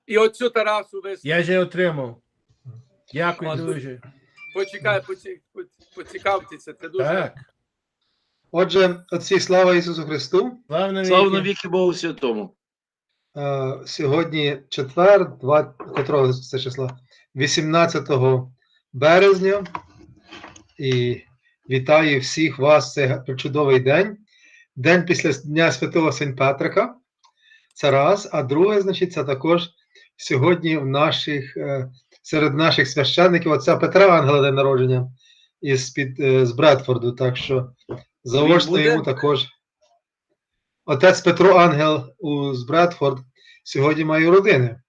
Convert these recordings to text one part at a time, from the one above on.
І оцю Тарасу вислухати. Я вже отримав. Дякую дуже. Почекай, поцікавтеся, це дуже... Так. Отже, отці, слава Ісусу Христу. Слава навіки Богу Святому. Сьогодні четвер, котрого це числа? 18 березня. І вітаю всіх вас, це чудовий день. День після Дня Святого Сент Петрика. Це раз. А друге, значить, це також сьогодні серед наших священників отця Петра Ангела день народження з Бредфорду. Так що заочно йому також. Отець Петро Ангел з Бредфорд сьогодні має родини.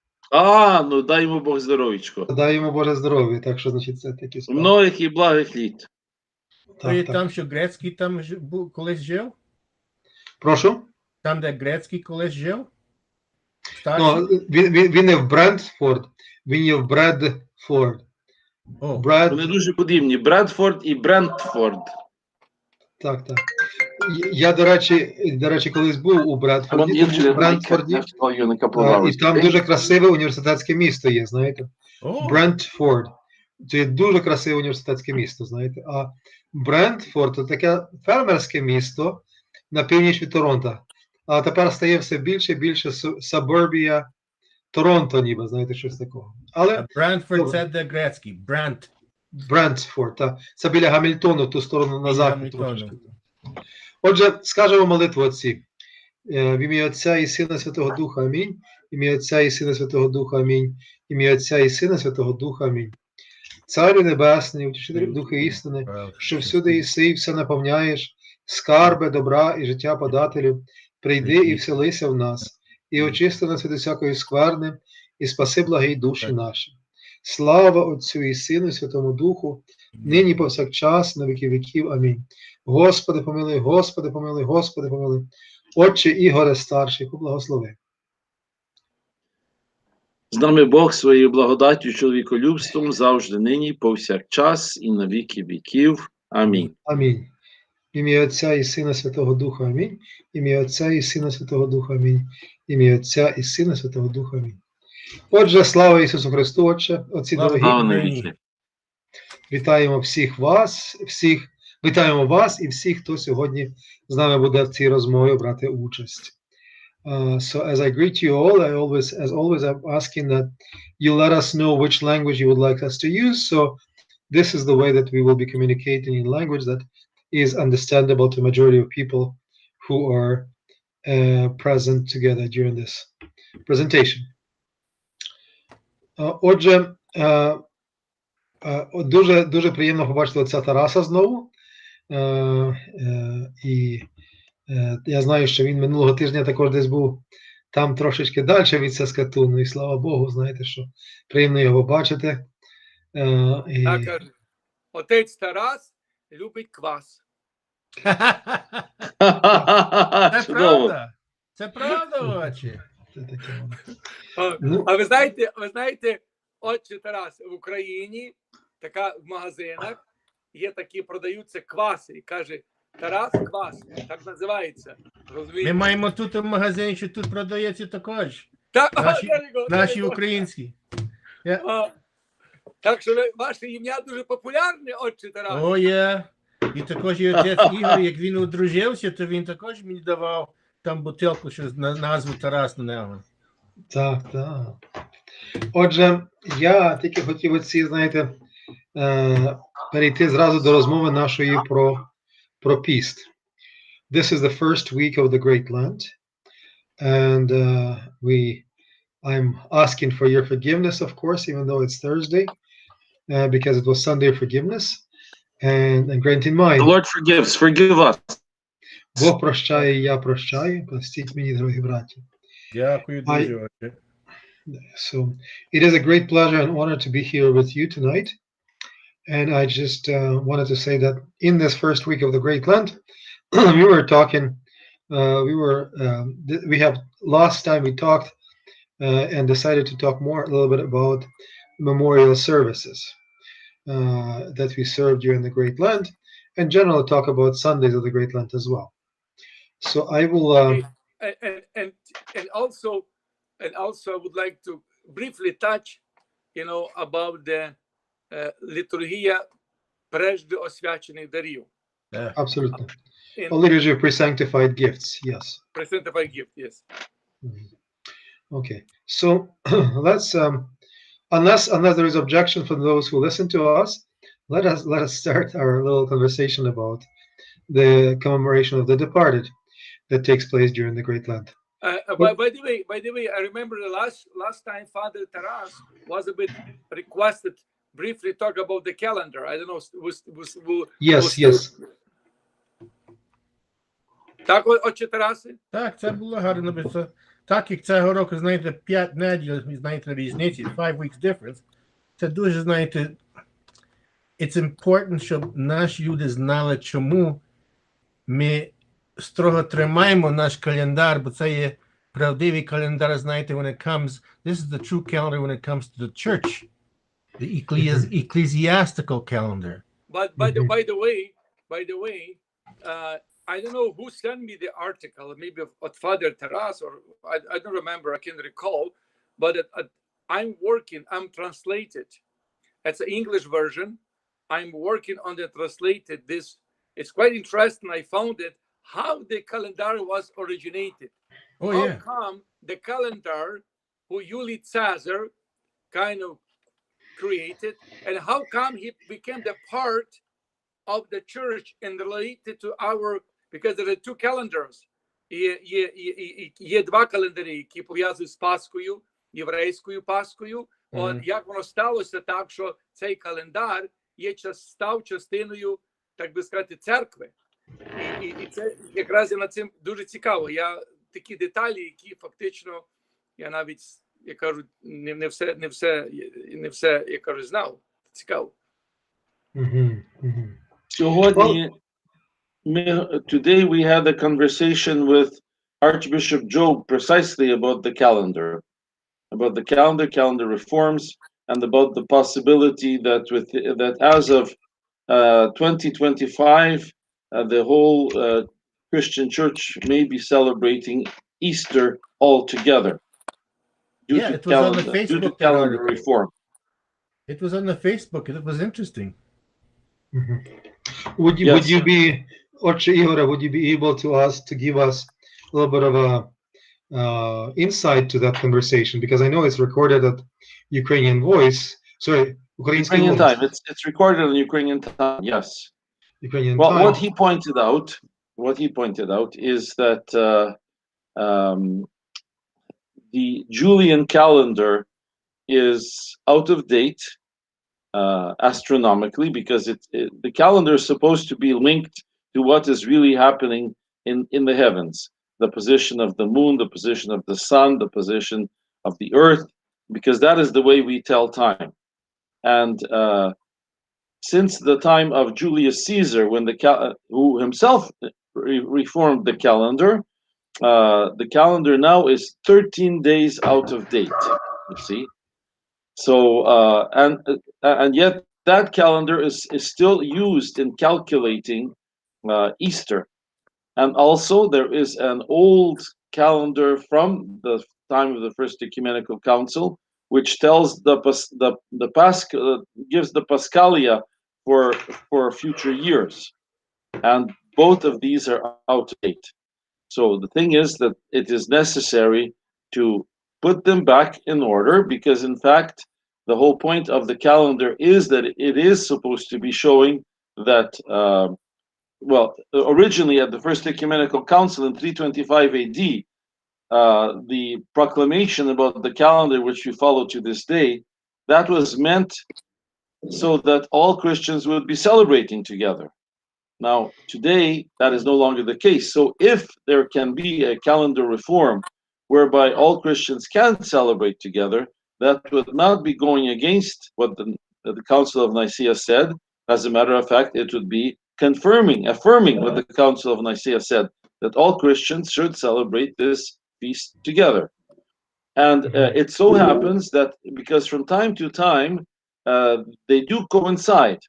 Ну дай йому Бог здоров'ячко. Дай йому Боже здоров'я, так що, значить, це такі справи. Многих і благих літ. Так. Там, що Грецький там колись жив? Прошу? Там, де Грецький колись жив? Він не в Брентфорд, він є в Бредфорд. Вони дуже подібні. Бредфорд і Брентфорд. Так. Я, до речі, колись був у Бредфорді, і там дуже красиве університетське місто є, знаєте. Брентфорд. Це є дуже красиве університетське місто, знаєте. А Брентфорд – це таке фермерське місто на північ від Торонто. А тепер стає все більше і більше сабурбія Торонто, ніби, знаєте, щось такого. Але Брентфорд – це де Грецький. Брентфорд, так. Це біля Гамільтону, ту сторону на захід. Отже, скажемо молитву отці. В ім'я Отця і Сина Святого Духа, амінь. В ім'я Отця і Сина Святого Духа, амінь. В ім'я Отця і Сина Святого Духа, амінь. Царю Небесний, утішителю Духа істини, що всюди єси і все наповняєш, скарби, добра і життя подателю, прийди і вселися в нас, і очисти нас від усякої скверни, і спаси благі душі наші. Слава Отцю і Сину, і Святому Духу, нині повсякчас, на віки віків. Амінь. Господи, помилуй, Господи, помилуй, Господи, помилуй. Отче Ігоре старший, поблагослови. З нами Бог своєю благодаттю, чоловіколюбством, завжди, нині, повсякчас, і на віки віків. Амінь. Амінь. Ім'я Отця і Сина Святого Духа, амінь. Ім'я Отця і Сина Святого Духа, амінь. Ім'я Отця і Сина Святого Духа, амінь. Отже, слава Ісусу Христу, Отче, отці дорогі. Вітаємо всіх вас, вітаємо вас і всіх, хто сьогодні з нами буде в цій розмові брати участь. So as I greet you all, as always, I'm asking that you let us know which language you would like us to use. So this is the way that we will be communicating in language that is understandable to majority of people who are present together during this presentation. Отже, дуже приємно побачити отця Тараса знову. І я знаю, що він минулого тижня також десь був там трошечки далі від Саскатуну, і слава Богу, знаєте, що приємно його бачити. Так, каже, отець Тарас любить квас. Це правда. Це правда, очі. А ви знаєте, отче Тарас, в Україні в магазинах є такі, продаються кваси, і каже, Тарас квас, так називається. Розумієте? Ми маємо тут в магазині, що тут продається також. Так, Наші українські. Так що ваше ім'я дуже популярне, отче Тарас. О, є. І також і отець Ігор, як він одружився, то він також мені давав там бутилку, що на назву Тарас на нього. Так. Отже, я тільки хотів оці, знаєте, перейти зразу до розмови нашої про піст. This is the first week of the Great Lent, and I'm asking for your forgiveness, of course, even though it's Thursday, because it was Sunday of forgiveness, and granting mine. The Lord forgives, forgive us. Бог прощає, я прощаю, простіть мені, дорогі браті. Дякую дуже. So, it is a great pleasure and honor to be here with you tonight. And I just wanted to say that in this first week of the Great Lent, we were talking, last time we talked and decided to talk a little bit about memorial services that we served during the Great Lent, and generally talk about Sundays of the Great Lent as well. So I will... And also, and also I would like to briefly touch, about the liturgia прежде освячених дарів. Absolutely. In A liturgy of pre-sanctified gifts, yes. Presentified gift, yes. Okay, so let's unless there is objection from those who listen to us, let us start our little conversation about the commemoration of the departed that takes place during the Great Lent. By the way, I remember the last time Father Taras was a bit requested briefly talk about the calendar. I don't know. Yes. Так, отче Тарасе? Так, це було гарно, бо це, так як цього року, знаєте, 5 неділь, знаєте, різниці, 5 weeks difference, це дуже, знаєте, it's important, щоб наші люди знали, чому ми строго тримаємо наш календар, бо це є правдивий календар, знаєте, when it comes, this is the true calendar when it comes to the church, the ecclesiastical calendar. But by the way, I don't know who sent me the article, maybe of Father Taras, or I don't remember, I can't recall, but I'm translated. It's an English version. I'm working on the translated. This, it's quite interesting. I found it, how the calendar was originated. How come the calendar who Julius Caesar kind of created, and how come he became the part of the church and related to our, because there are two calendars. Є два календарі, які пов'язують з Пасхою, єврейською Пасхою. От як воно сталося так, що цей календар став частиною, так би сказати, церкви. І це якраз і над цим дуже цікаво. Я такі деталі, які фактично, я навіть, я кажу, не все, я кажу, знав. Цікаво. Сьогодні today we had a conversation with Archbishop Job precisely about the calendar reforms, and about the possibility that as of 2025, the whole Christian Church may be celebrating Easter altogether. It was on the Facebook due to calendar reform. It was on the Facebook. It was interesting. Would you be, Otche Igor, would you be able to give us a little bit of a insight to that conversation? Because I know it's recorded at Ukrainian Voice. Sorry, Ukrainian time. It's recorded on Ukrainian time. Yes. Ukrainian well, time. What he pointed out is that the Julian calendar is out of date astronomically, because the calendar is supposed to be linked to what is really happening in the heavens, the position of the moon, the position of the sun, the position of the earth, because that is the way we tell time. And since the time of Julius Caesar, when who himself reformed the calendar now is 13 days out of date. You see, so and yet that calendar is still used in calculating Easter. And also there is an old calendar from the time of the First Ecumenical Council, which tells gives the Paschalia for future years, and both of these are out of date. So the thing is that it is necessary to put them back in order, because in fact the whole point of the calendar is that it is supposed to be showing that originally at the First Ecumenical Council in 325 AD, the proclamation about the calendar, which we follow to this day, that was meant so that all Christians would be celebrating together. Now, today, that is no longer the case. So if there can be a calendar reform whereby all Christians can celebrate together, that would not be going against what the Council of Nicaea said. As a matter of fact, it would be affirming what the Council of Nicaea said, that all Christians should celebrate this feast together. And it so happens that because from time to time, they do coincide,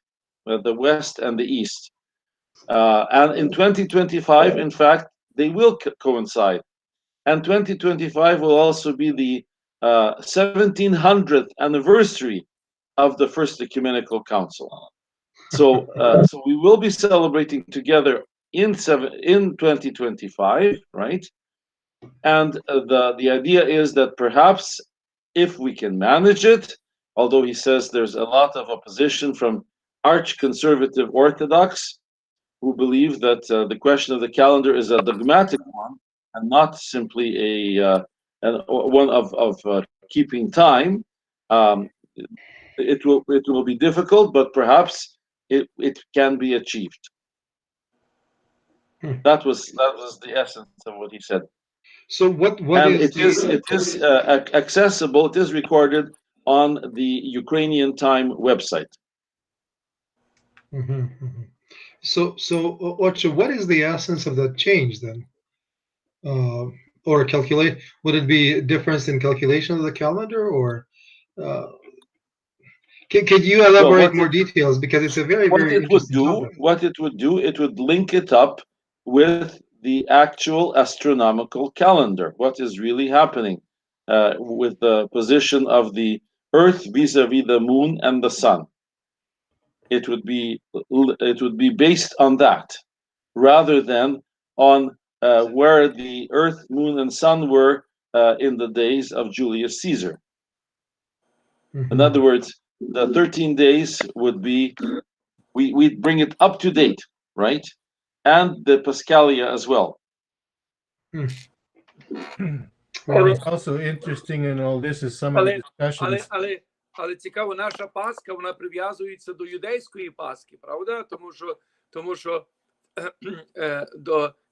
the West and the East. And in 2025, in fact, they will coincide. And 2025 will also be the 1700th anniversary of the First Ecumenical Council. So, so we will be celebrating together in 2025, right? And the idea is that perhaps if we can manage it, although he says there's a lot of opposition from arch-conservative Orthodox who believe that the question of the calendar is a dogmatic one and not simply one of keeping time. It will be difficult, but perhaps it can be achieved. That was the essence of what he said. So what And is it is accessible. It is recorded on the Ukrainian Time website. Mhm, mhm. So Ocho, what is the essence of that change then? Or calculate? Would it be a difference in calculation of the calendar, or can you elaborate more details, because it's a very interesting topic. What it would do, it would link it up with the actual astronomical calendar. What is really happening with the position of the Earth vis-a-vis the Moon and the Sun? It would be based on that, rather than on where the Earth, Moon, and Sun were in the days of Julius Caesar. In other words, the 13 days would be, we'd bring it up to date, right? And the Pascalia as well. Well, it's also interesting in all this is some of the discussions. Але цікаво, наша Пасха, вона прив'язується до юдейської Пасхи, правда? Тому що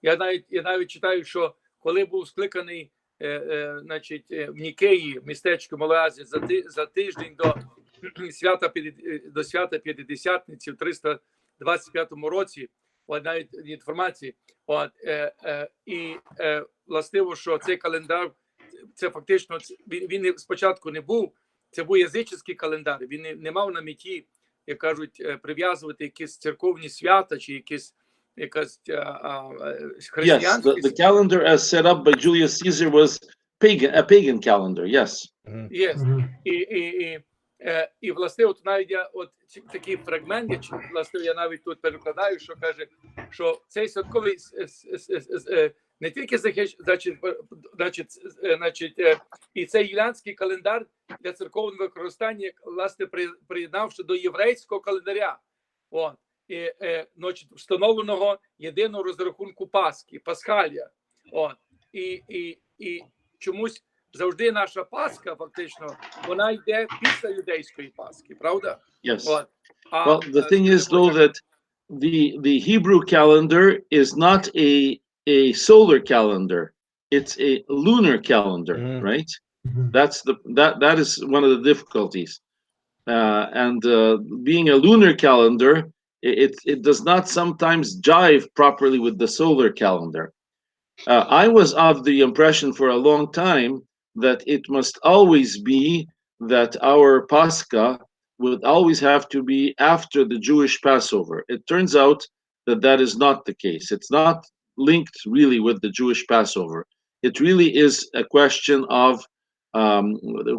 я навіть читаю, що коли був скликаний значить, в Нікеї, містечко Малоазії, за тиждень до свята П'ятидесятниці в 325 році, от навіть інформації, і властиво, що цей календар, це фактично, він спочатку не був, це був язичний календар, він не мав на меті, як кажуть, прив'язувати якісь церковні свята чи якісь християнські. Yes, the calendar as set up by Julius Caesar was a pagan calendar, yes. Yes. І власне, от навіть я такий фрагмент, власне, я навіть тут перекладаю, що каже, що цей святковий не тільки значить, і цей юліанський календар для церковного використання, власне, приєднавши до єврейського календаря, встановленого єдиного розрахунку Пасхи, Пасхалія. І чомусь завжди наша Пасха, фактично, вона йде після юдейської Пасхи, правда? Yes. Well, the thing is, though, that the Hebrew calendar is not a solar calendar; it's a lunar calendar, right? That is one of the difficulties. And being a lunar calendar, it does not sometimes jive properly with the solar calendar. I was of the impression for a long time that it must always be that our Pascha would always have to be after the Jewish Passover. It turns out that that is not the case. It's not linked really with the Jewish Passover. It really is a question of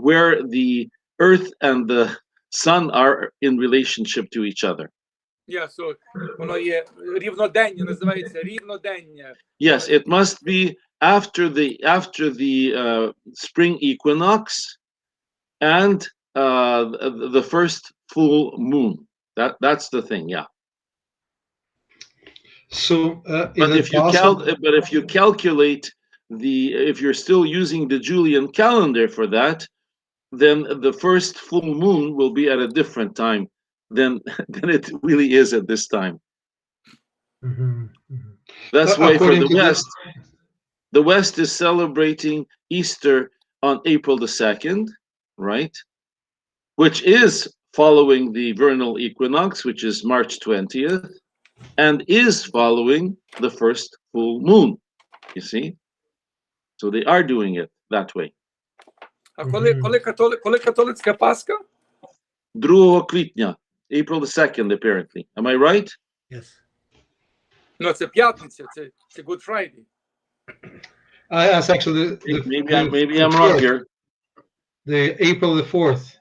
where the earth and the sun are in relationship to each other. Yeah, so воно є рівнодення, називається рівнодення. Yes, it must be after the spring equinox and the first full moon. That's the thing, yeah. So, but if you calculate if you're still using the Julian calendar for that, then the first full moon will be at a different time than it really is at this time. That's why for the West is celebrating Easter on April the 2nd, right? Which is following the vernal equinox, which is March 20th, and is following the first full moon, you see? So they are doing it that way. А коли католицька Пасха? 2 квітня, April the 2nd, apparently. Am I right? Yes. Ну, це п'ятниця, це Good Friday. That's actually Maybe I'm wrong 4th, here. the April the 4th.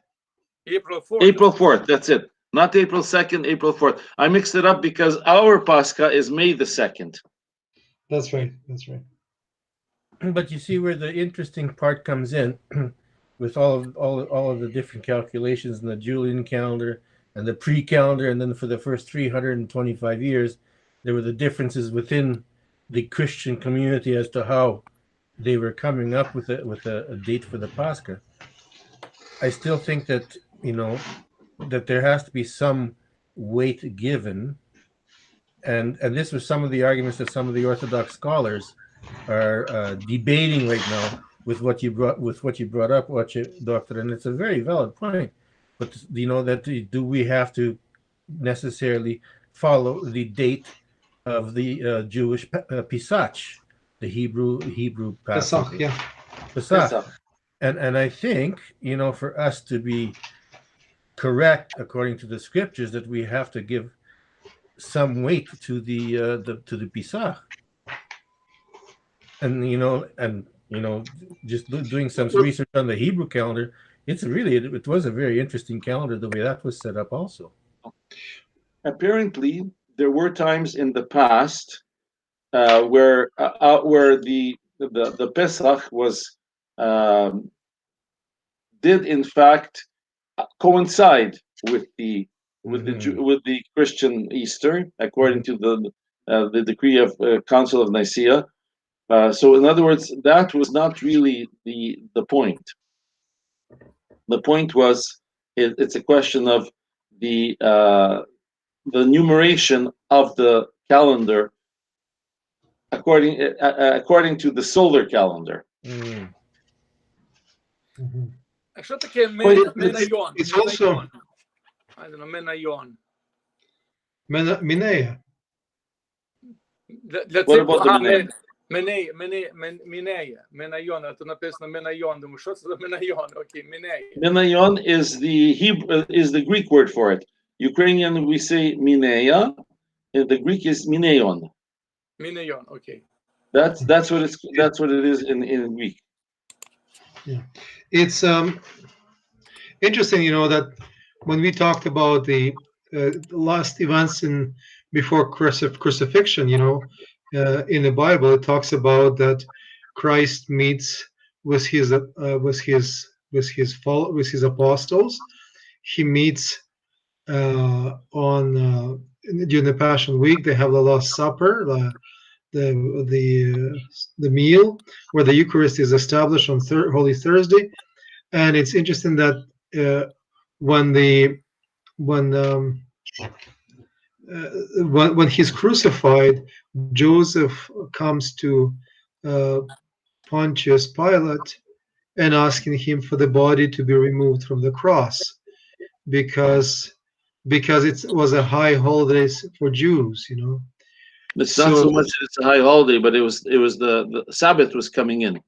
April 4th. April 4th. That's it. Not April 2nd. April 4th. I mixed it up because our Pascha is May the 2nd. That's right. That's right. But you see where the interesting part comes in, with all of the different calculations in the Julian calendar and the pre-calendar, and then for the first 325 years, there were the differences within the Christian community as to how they were coming up with a date for the Pascha. I still think that, that there has to be some weight given, and this was some of the arguments that some of the Orthodox scholars are debating right now with what you brought up, Doctor, and it's a very valid point. But that do we have to necessarily follow the date of the Jewish Pesach, the Hebrew Passover? Pesach, yeah. Pesach. And I think, for us to be correct according to the scriptures, that we have to give some weight to the Pesach. And just doing some research on the Hebrew calendar, it was a very interesting calendar the way that was set up also. Apparently, there were times in the past where the Pesach was did in fact coincide with the Christian Easter, according to the decree of Council of Nicaea. So, in other words, that was not really the point. The point was it's a question of the numeration of the calendar according to the solar calendar. Що таке Менайон? It's also I don't know, Menayon. Minea. What about the Минея. Менайон. А то написано Менайон. Думаю, що це за Менайон? Окей, Минея. Menayon is the Greek word for it. Ukrainian we say Mineia, and the Greek is Mineon. Минеyon, окей. That's what it is in Greek. Yeah, it's interesting, that when we talked about the last events before crucifixion, in the Bible, it talks about that Christ meets with his apostles. He meets during the Passion Week. They have the Last Supper, the meal where the Eucharist is established on Holy Thursday, and it's interesting that when he's crucified, Joseph comes to Pontius Pilate and asking him for the body to be removed from the cross, because it was a high holiday for Jews, It's not so much that it's a high holiday, but it was the Sabbath was coming in,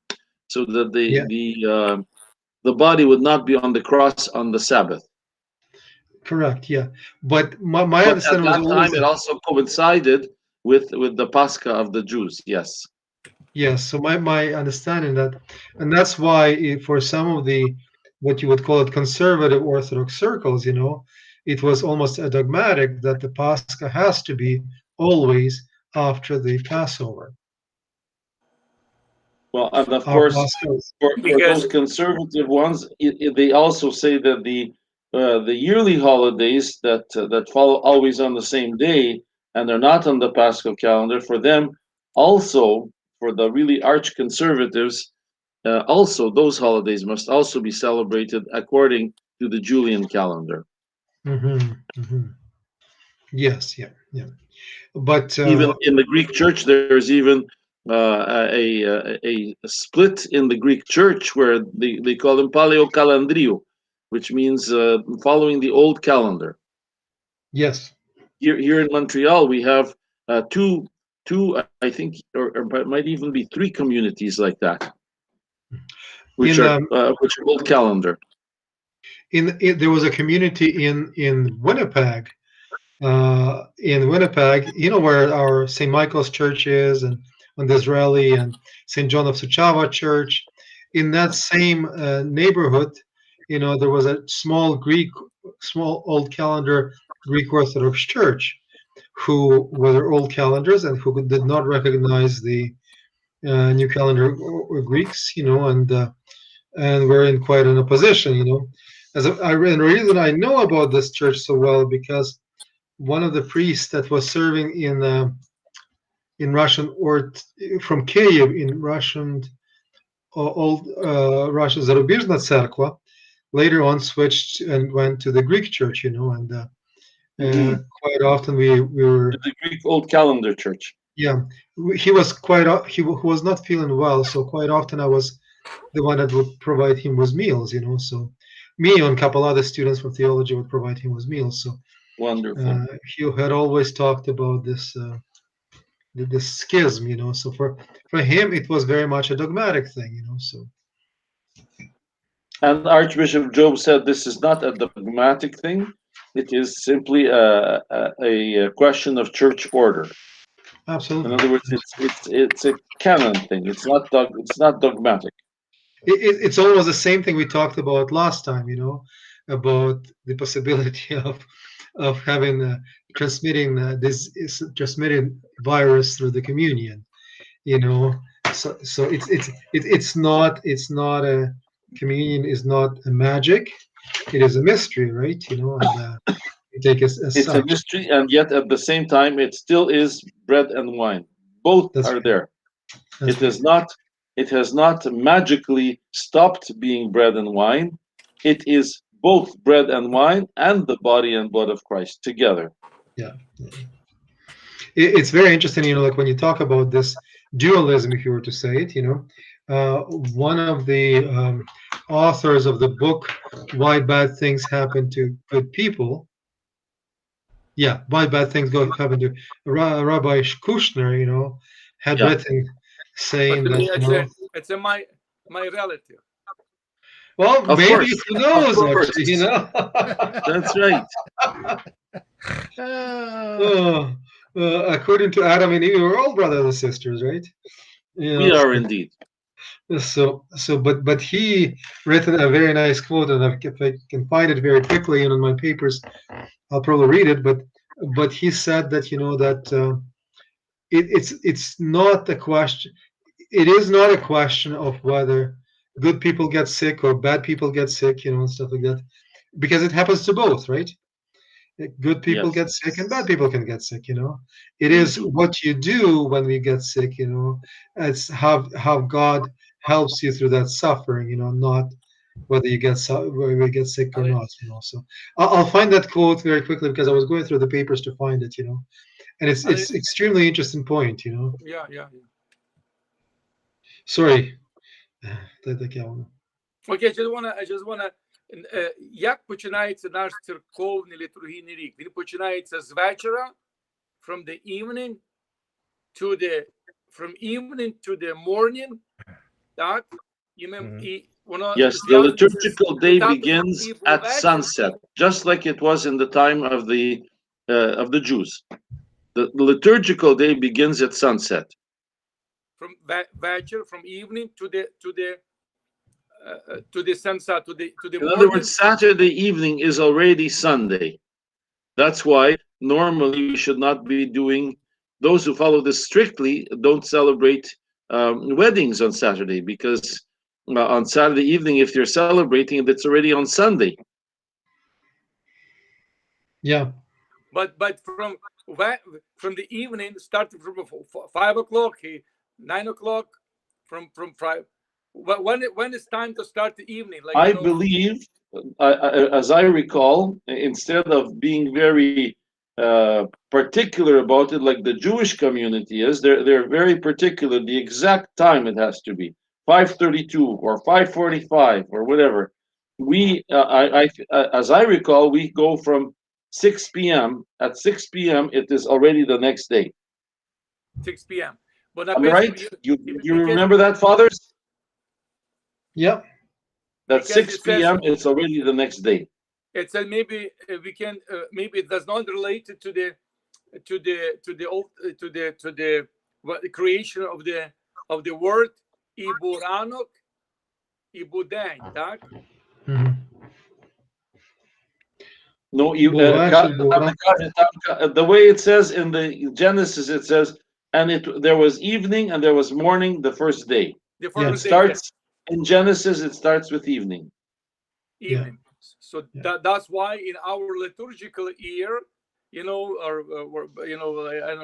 so that the body would not be on the cross on the Sabbath. Correct. Yeah, but my understanding at that time it also coincided with the Pascha of the Jews. Yes. Yes. So my understanding and that's why for some of the what you would call it conservative Orthodox circles, it was almost a dogmatic that the Pascha has to be always after the Passover. Well, and of course, for those conservative ones, they also say that the yearly holidays that fall always on the same day and they're not on the Paschal calendar, for them also, for the really arch conservatives, also those holidays must also be celebrated according to the Julian calendar. Yes, yeah. But even in the Greek church, there's even a split in the Greek church where they call them paleokalandriou, which means following the old calendar. Yes. Here in Montreal, we have two, I think, or it might even be three communities like that, which are old calendar. There was a community in Winnipeg, where our St. Michael's Church is, and on the Israeli and St. John of Suceava church. In that same neighborhood, there was a small old calendar Greek Orthodox church who were old calendars and who did not recognize the new calendar or Greeks, and were in quite an opposition, and the reason I know about this church so well, because one of the priests that was serving in Russian, or from Kiev in Russian, old Russian Zarubizhna Cerkva, later on switched and went to the Greek church, and quite often we were The Greek Old Calendar Church. Yeah, he was he was not feeling well, so quite often I was the one that would provide him with meals, so me and a couple other students from theology would provide him with meals. So Wonderful. he had always talked about this schism, so for him it was very much a dogmatic thing, so. And Archbishop Job said this is not a dogmatic thing. It is simply a question of church order. Absolutely. In other words, it's a canon thing. It's not dogmatic. It's almost the same thing we talked about last time, about the possibility of having transmitting virus through the communion, So it's not a communion is not a magic. It is a mystery, right? And you take it as It's such. a mystery, and yet at the same time, it still is bread and wine. Both That's are right. there. That's It has not magically stopped being bread and wine. It is both bread and wine and the body and blood of Christ together. Yeah. It's very interesting, like when you talk about this dualism, if you were to say it, one of the authors of the book "Why Bad Things Happen to Good People," why bad things happen to Rabbi Kushner, had written saying that it's my relative. Well, Of maybe course. who knows? Of course. Actually, That's right. According to Adam and Eve, we're all brothers and sisters, right? We are indeed. But he written a very nice quote, and if I can find it very quickly in my papers, I'll probably read it. But he said that that it's not a question. It is not a question of whether good people get sick or bad people get sick, and stuff like that, because it happens to both, right? Good people get sick and bad people can get sick. It is what you do when we get sick. It's how God helps you through that suffering. Not whether you get sick or not. So I'll find that quote very quickly because I was going through the papers to find it. And it's extremely interesting point. Yeah. Sorry. Okay, I just wanna. Як починається наш церковний літургійний рік? Він починається з вечора, from evening to the morning, так? Yes, the liturgical day begins at sunset, just like it was in the time of the Jews. The liturgical day begins at sunset. From evening to the sunset, to the In morning. other words, Saturday evening is already Sunday. That's why normally we should not be doing. Those who follow this strictly don't celebrate weddings on Saturday, because on Saturday evening, if you're celebrating, it's already on Sunday. Yeah. But from the evening, starting from 5 o'clock, 9 o'clock, from 5. When it's time to start the evening? I believe, as I recall, instead of being very particular about it, like the Jewish community is, they're very particular. The exact time it has to be 5:32 or 5:45 or whatever. As I recall, we go from 6 p.m. At 6 p.m. it is already the next day. 6 p.m. But am I right? You remember that, fathers? Yep. At 6 p.m. it's already the next day. It said maybe we can maybe it does not relate to the the creation of the word і був ранок, і був день, так? No, you the way it says in the Genesis, it says, and there was evening and there was morning the first day. The first It starts in Genesis. It starts with evening. Evening. So that's why in our liturgical year,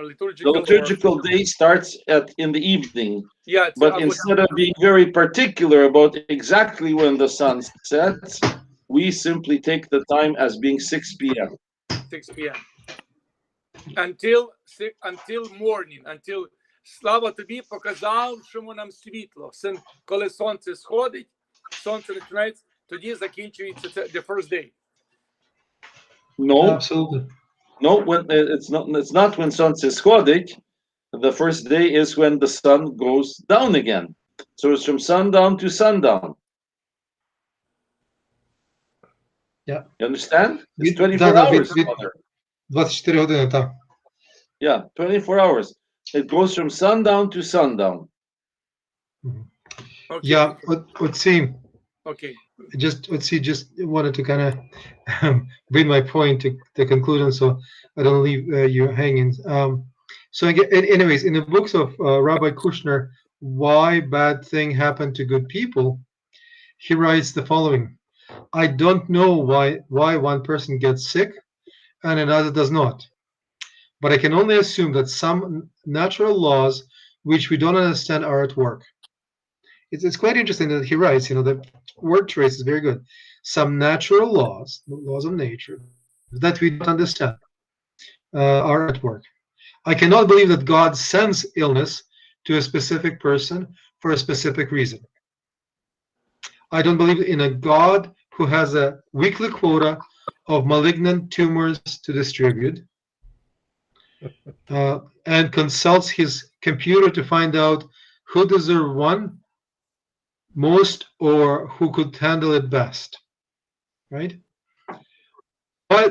liturgical. The liturgical day starts in the evening. Yeah. But instead of being very particular about exactly when the sun sets, we simply take the time as being 6 p.m. 6 p.m. Until morning, until слава тобі показав, що нам світло. Коли сонце сходить, сонце починається, тоді закінчується the first day. No, absolutely. No, when it's not when сонце сходить. The first day is when the sun goes down again. So it's from sundown to sundown. Yeah. You understand? It's 24 hours. 24 години, так. Yeah, 24 hours. It goes from sundown to sundown. Okay. Yeah, оці, Okay. just wanted to kind of bring my point to the conclusion, so I don't leave you hanging. So anyways, in the books of Rabbi Kushner, Why Bad Thing Happened to Good People, he writes the following: I don't know why one person gets sick and another does not, but I can only assume that some natural laws which we don't understand are at work. It's quite interesting that he writes, the word choice is very good. Some natural laws of nature that we don't understand are at work. I cannot believe that God sends illness to a specific person for a specific reason. I don't believe in a God who has a weekly quota of malignant tumors to distribute and consults his computer to find out who deserves one most or who could handle it best, right?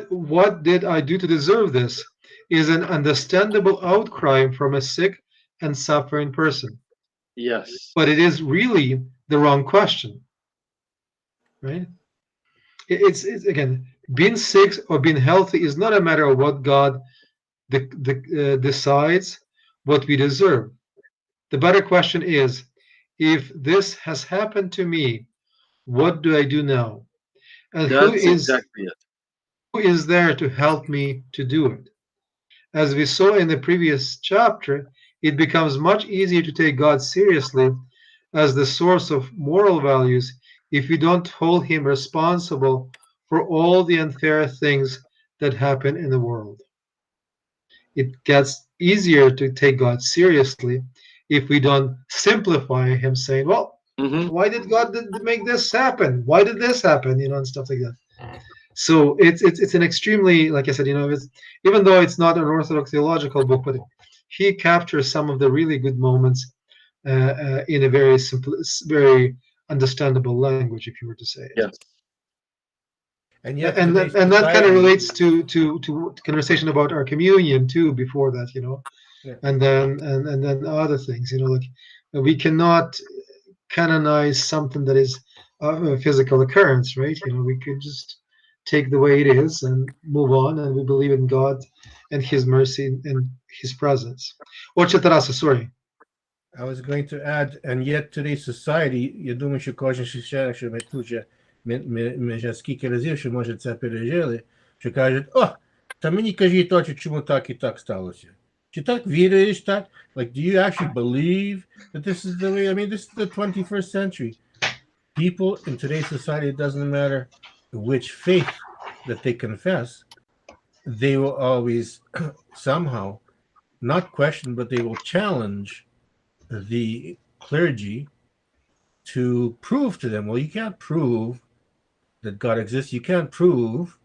What did I do to deserve this is an understandable outcry from a sick and suffering person. Yes. But it is really the wrong question, right? It's again, being sick or being healthy is not a matter of what God decides what we deserve. The better question is, if this has happened to me, what do I do now? And That's exactly it. Who is there to help me to do it? As we saw in the previous chapter, it becomes much easier to take God seriously as the source of moral values if we don't hold him responsible for all the unfair things that happen in the world. It gets easier to take God seriously if we don't simplify him, saying, well, why did God make this happen? Why did this happen? And stuff like that. So it's an extremely, like I said, it's, even though it's not an Orthodox theological book, but he captures some of the really good moments in a very simple, very understandable language, if you were to say it. Yes. And that kind of relates to conversation about our communion too. Before that, Yeah. and then other things, like we cannot canonize something that is a physical occurrence, right? We could just take the way it is and move on, and we believe in God and his mercy and his presence. Tarasa, sorry. I was going to add, and yet today's society, я думаю, що кожен ще ми тут же, ми вже скільки разів, що може це пережили, що кажуть, та мені кажіть точно, чому так і так сталося. Чи так віриш, так? Like, do you actually believe that this is the way? I mean, this is the 21st century. People in today's society, it doesn't matter which faith that they confess, they will always somehow not question, but they will challenge the clergy to prove to them, well, you can't prove that God exists. You can't prove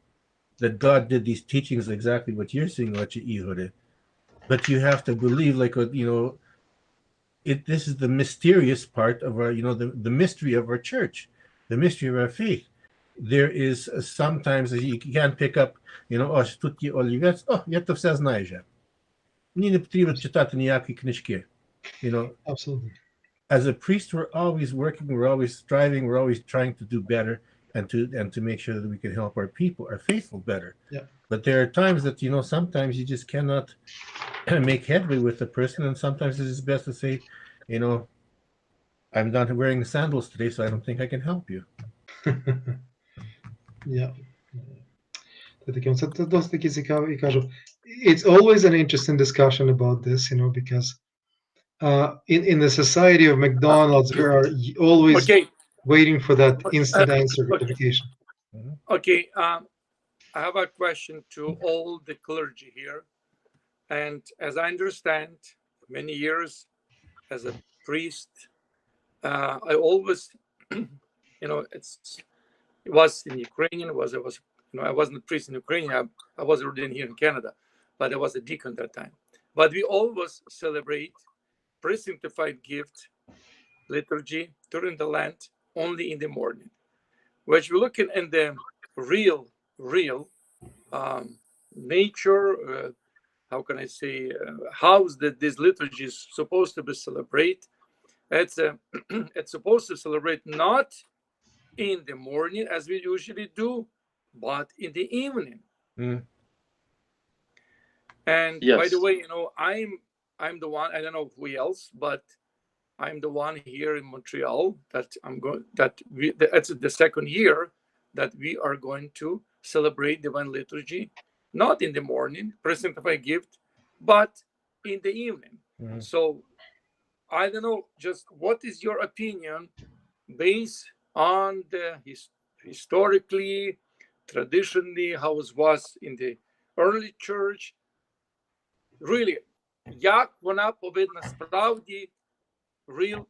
that God did these teachings exactly what you're saying, but you have to believe, like, this is the mysterious part of our, the mystery of our church, the mystery of our faith. There is sometimes you can't pick up, тут є олівець, я то все знаю вже. Мені не потрібно читати ніякі книжки. You know, Absolutely. as a priest, we're always working, we're always striving, we're always trying to do better and to make sure that we can help our people, our faithful, better. Yeah. But there are times that, you know, sometimes you just cannot make headway with the person, and sometimes it's just best to say, you know, I'm not wearing sandals today, so I don't think I can help you. Yeah. Це досить таки цікаво, і кажу, it's always an interesting discussion about this, you know, because in the society of McDonald's, we are always Okay. waiting for that instant answer Okay. gratification. Okay. I have a question to all the clergy here. And as I understand, many years as a priest, I always, you know, it was in Ukrainian, you know, I wasn't a priest in Ukraine. I was ordained here in Canada, but I was a deacon that time. But we always celebrate pre-sanctified gift liturgy during the Lent only in the morning. Which we're looking in the real nature. How can I say? How that this liturgy is supposed to be celebrated? It's supposed to celebrate not in the morning as we usually do, but in the evening. Mm. And Yes. by the way, you know, I'm the one. I don't know who else, but I'm the one here in Montreal that that's the second year that we are going to celebrate divine liturgy, not in the morning, pre-sanctified gift, but in the evening. Mhm. So I don't know, just what is your opinion based on the historically, traditionally, how it was in the early church? Really, як вона повинна справді real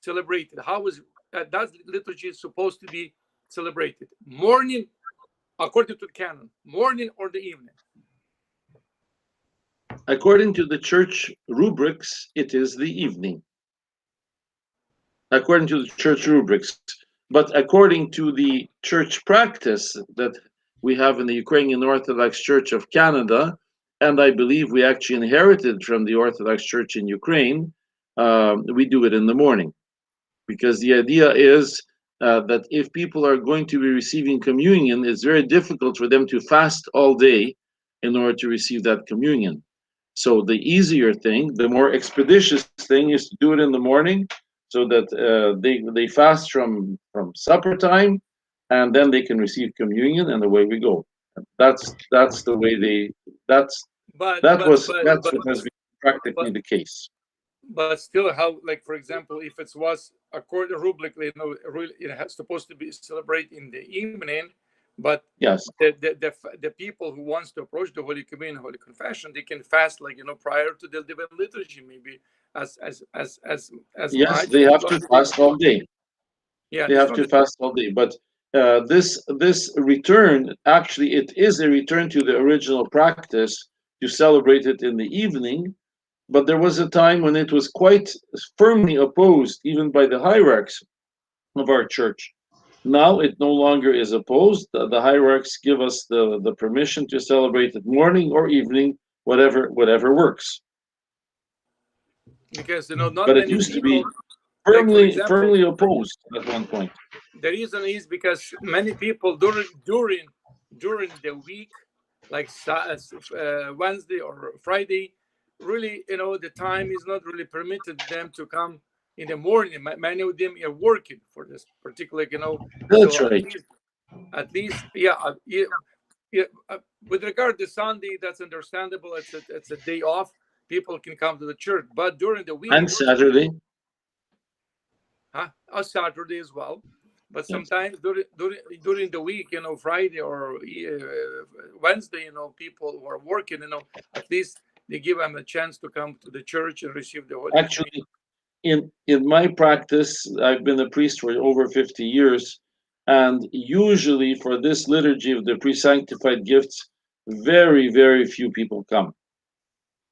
celebrated? How is that liturgy supposed to be celebrated? Morning, according to the canon, morning or the evening? According to the church rubrics, it is the evening. According to the church rubrics. But according to the church practice that we have in the Ukrainian Orthodox Church of Canada, and I believe we actually inherited from the Orthodox Church in Ukraine, we do it in the morning. Because the idea is that if people are going to be receiving communion, it's very difficult for them to fast all day in order to receive that communion. So the easier thing, the more expeditious thing, is to do it in the morning, so that they fast from supper time, and then they can receive communion, and away we go. That's the way that what has been practically the case. But still, how, like, for example, if it was according rublically, you know, really it has supposed to be celebrated in the evening, but yes, the people who wants to approach the Holy Communion, Holy Confession, they can fast, like, you know, prior to the divine liturgy, maybe as yes, much. they have to fast all day. Yeah, they have to fast all day. But this return, actually, it is a return to the original practice to celebrate it in the evening. But there was a time when it was quite firmly opposed, even by the hierarchs of our church. Now it no longer is opposed. The hierarchs give us the permission to celebrate it morning or evening, whatever works. Because, you know, not but it many used people, to be firmly like, for example, firmly opposed at one point. The reason is because many people during the week, like Wednesday or Friday, really, you know, the time is not really permitted them to come in the morning. Many of them are working for this particular, you know. That's so right. At least, yeah. With regard to Sunday, that's understandable. It's a day off. People can come to the church, but during the week And Saturday. Or Saturday as well. But sometimes during the week, you know, Friday or Wednesday, you know, people who are working, you know, at least they give them a chance to come to the church and receive the Holy Actually, in my practice, I've been a priest for over 50 years, and usually for this liturgy of the pre-sanctified gifts, very, very few people come.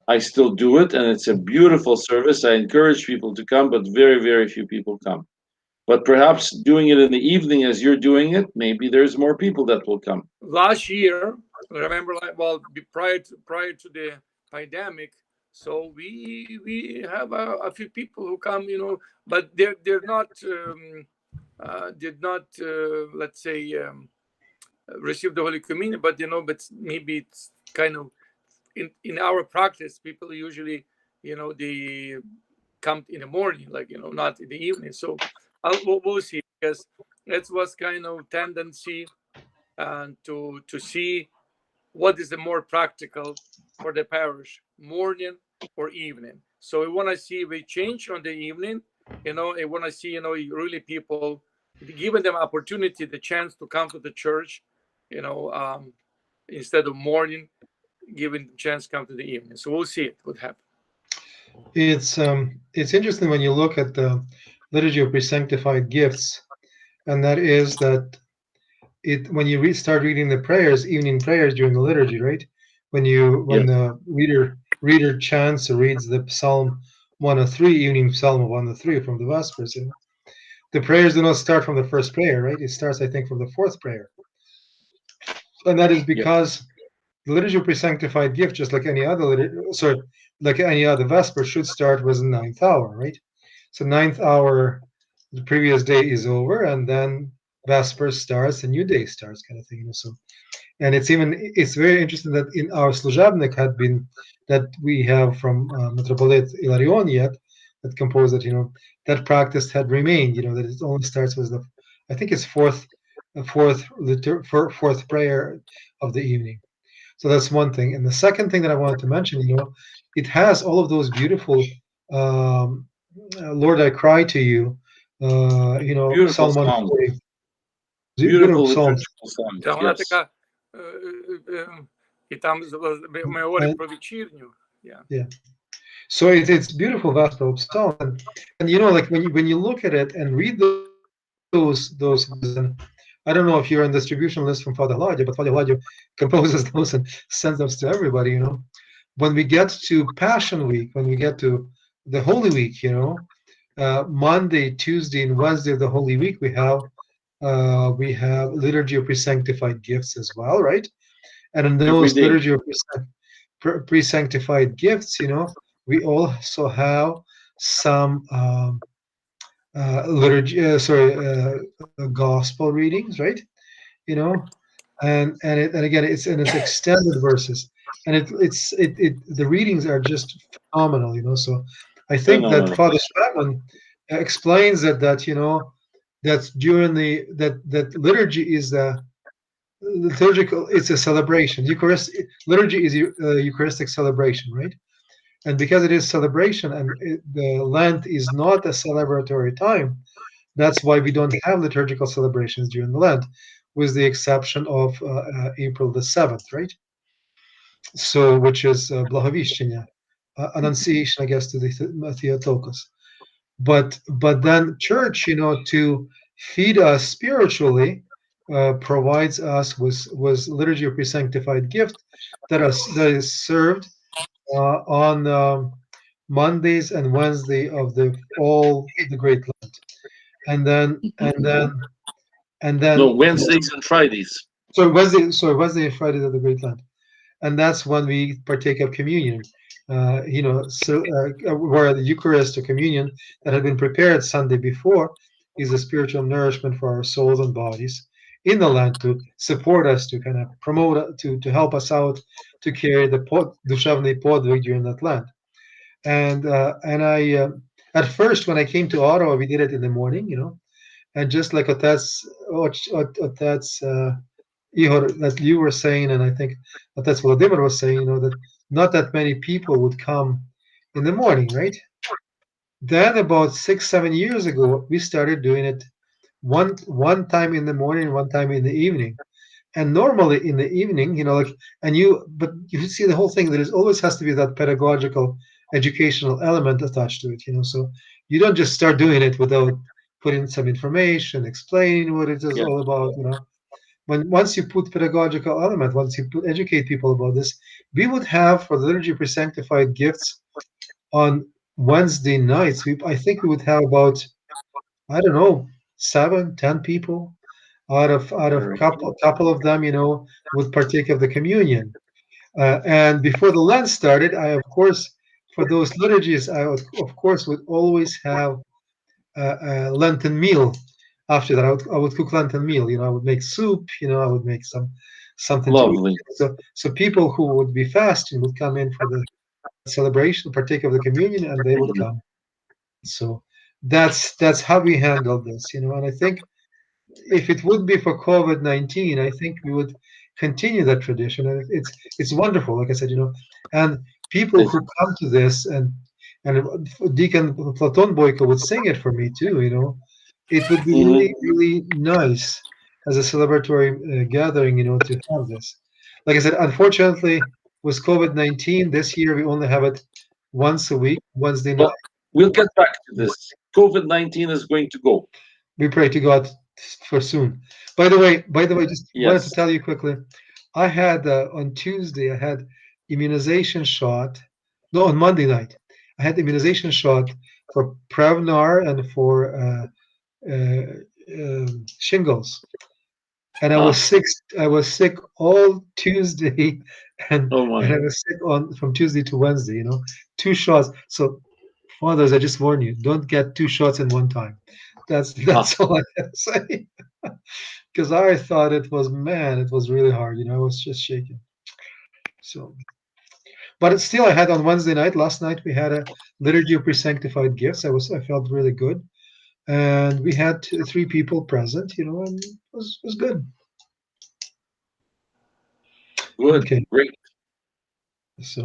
I still do it, and it's a beautiful service. I encourage people to come, but very, very few people come. But perhaps doing it in the evening as you're doing it, maybe there's more people that will come. Last year, remember, like, well, prior to the pandemic, So we have a few people who come, but they're not did not let's say receive the Holy Communion, but but maybe it's kind of in our practice, people usually they come in the morning, like not in the evening. So we'll see, because that was kind of tendency to see what is the more practical for the parish, morning or evening. So we want to see if we change on the evening. I want to see really people giving them opportunity, the chance to come to the church, instead of morning, giving the chance to come to the evening. So we'll see what happens. It's interesting when you look at the liturgy of pre-sanctified gifts, and that is that when you start reading the prayers, evening prayers during the liturgy, right? When the reader chants or reads the Psalm 103, evening Psalm 103 from the Vespers, the prayers do not start from the first prayer, right? It starts, I think, from the fourth prayer, and that is because the liturgy of pre-sanctified gift, just like any other like any other Vesper, should start with the ninth hour, right? So ninth hour, the previous day is over, and then Vesper starts, a new day starts, kind of thing. So, and it's very interesting that in our Služebnik that we have from Metropolite Ilarion yet, that composed it, that practice had remained, that it only starts with I think it's fourth prayer of the evening. So that's one thing. And the second thing that I wanted to mention, it has all of those beautiful Lord, I cry to you, Beautiful Psalm songs. 140. Beautiful Psalms. songs. Та вона Yes. така, і там ми говоримо про вечірню. Yeah. So it's beautiful Vesper psalm, and like when you look at it and read those, I don't know if you're on distribution list from Father Gladio, but Father Gladio composes those and sends those to everybody. When we get to Passion Week, when we get to the Holy Week, Monday, Tuesday, and Wednesday of the Holy Week, we have liturgy of pre-sanctified gifts as well, right? And in those liturgy of pre-sanctified gifts, we also have some gospel readings, right? And again, it's extended verses, and the readings are just phenomenal, So I think that Father Spradlin explains that that's during that liturgy is liturgical. It's a celebration. Liturgy is a Eucharistic celebration, right? And because it is celebration and the Lent is not a celebratory time, that's why we don't have liturgical celebrations during the Lent, with the exception of April the 7th, right? So, which is Blahovishchenya, Annunciation, I guess, to the Theotokos. But then Church, to feed us spiritually, provides us with liturgy of pre-sanctified gift that is served on Mondays and Wednesday of all the Great Lent, and then No, Wednesdays and Fridays. So Wednesday and Fridays of the Great Lent, and that's when we partake of communion. Where the Eucharist or communion that had been prepared Sunday before is a spiritual nourishment for our souls and bodies in the Lent, to support us, to kind of promote, to help us out, to carry the Duševny podvig during that Lent. And I at first, when I came to Ottawa, we did it in the morning, and just like Otets Ihor, that you were saying, and I think Otets Volodymyr was saying, that not that many people would come in the morning, right? Then about 6-7 years ago, we started doing it one time in the morning, one time in the evening. And normally in the evening, but you see the whole thing, there always has to be that pedagogical, educational element attached to it, So you don't just start doing it without putting some information, explaining what it is all about, Once you put pedagogical element, once you educate people about this, we would have for the liturgy pre-sanctified gifts on Wednesday nights. I think we would have about, I don't know, 7-10 people. Out of couple of them, would partake of the communion. And before the Lent started, I of course for those liturgies, I would, of course, would always have a Lenten meal. After that, I would cook Lenten meal. I would make soup. I would make something to eat. Lovely. So people who would be fasting would come in for the celebration, partake of the communion, and they would come. So that's how we handled this. And I think if it would be for COVID-19, I think we would continue that tradition, and it's wonderful. Like I said, and people who come to this, and Deacon Platon Boyko would sing it for me too. It would be really, really nice as a celebratory gathering, to have this. Like I said, unfortunately, with COVID-19 this year, we only have it once a week, Wednesday night. Well, we'll get back to this. COVID-19 is going to go. We pray to God for soon. By the way, just wanted to Yes. tell you quickly. I had on Tuesday, I had immunization shot. No, on Monday night, I had immunization shot for Prevnar and for shingles, and I was sick. I was sick all Tuesday, and Oh my. I was sick from Tuesday to Wednesday. 2 shots. So, fathers, I just warn you: don't get 2 shots in one time. That's all I can say. Because I thought it was really hard. I was just shaking. So, but it's still, I had on Wednesday night. Last night we had a liturgy of pre-sanctified gifts. I felt really good, and we had 3 people present. And it was good. Good. Okay. Great. So,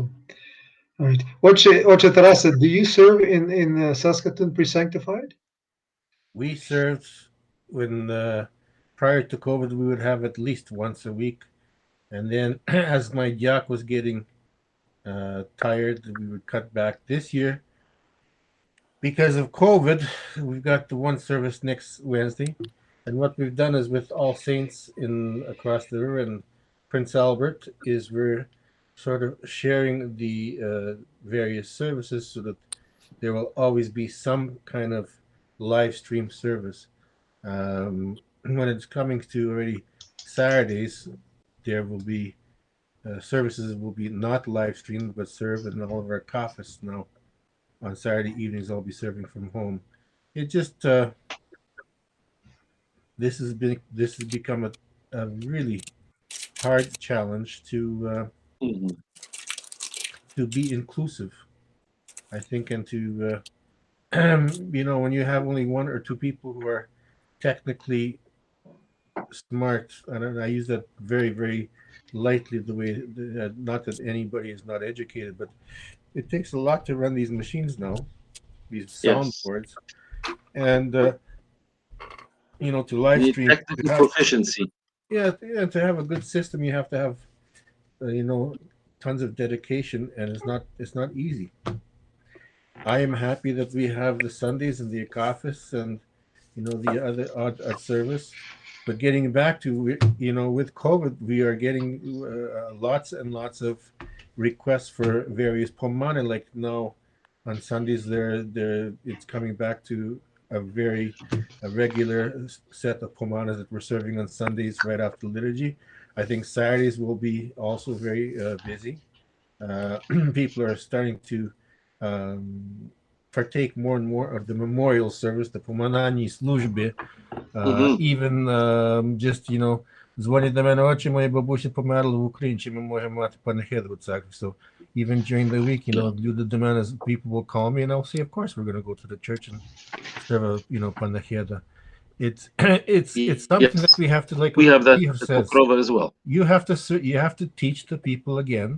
all right. Oche Tarasa, do you serve in Saskatoon pre-sanctified? We served when prior to COVID, we would have at least once a week, and then as my diak was getting tired, we would cut back. This year, because of COVID, we've got the one service next Wednesday, and what we've done is with All Saints across the river in Prince Albert is we're sort of sharing the various services so that there will always be some kind of live stream service. When it's coming to already Saturdays, there will be services will be not live streamed but served in all of our cafes now. On Saturday evenings, I'll be serving from home. It just this has become a really hard challenge to be inclusive, I think, and to when you have only 1 or 2 people who are technically smart, and I use that very, very lightly, the way not that anybody is not educated, but it takes a lot to run these machines now, these soundboards, and to live stream. Technical proficiency. Yeah, to have a good system, you have to have tons of dedication, and it's not easy. I am happy that we have the Sundays and the Akafis and the other odd service. But getting back to with COVID, we are getting lots and lots of requests for various pomane. Like now on Sundays, it's coming back to a regular set of pomanas that we're serving on Sundays right after liturgy. I think Saturdays will be also very busy. People are starting to partake more and more of the memorial service, the pomanani službe. Even just, дзвонять до мене очі, моя бабуся померла в Україні, чи ми можемо мати панахиду в церкві. So even during the week, люди до мене, people will call me and I'll say, of course, we're going to go to the church and serve a panachida. It's something that we have to, like we have that says, as well. You have to teach the people again,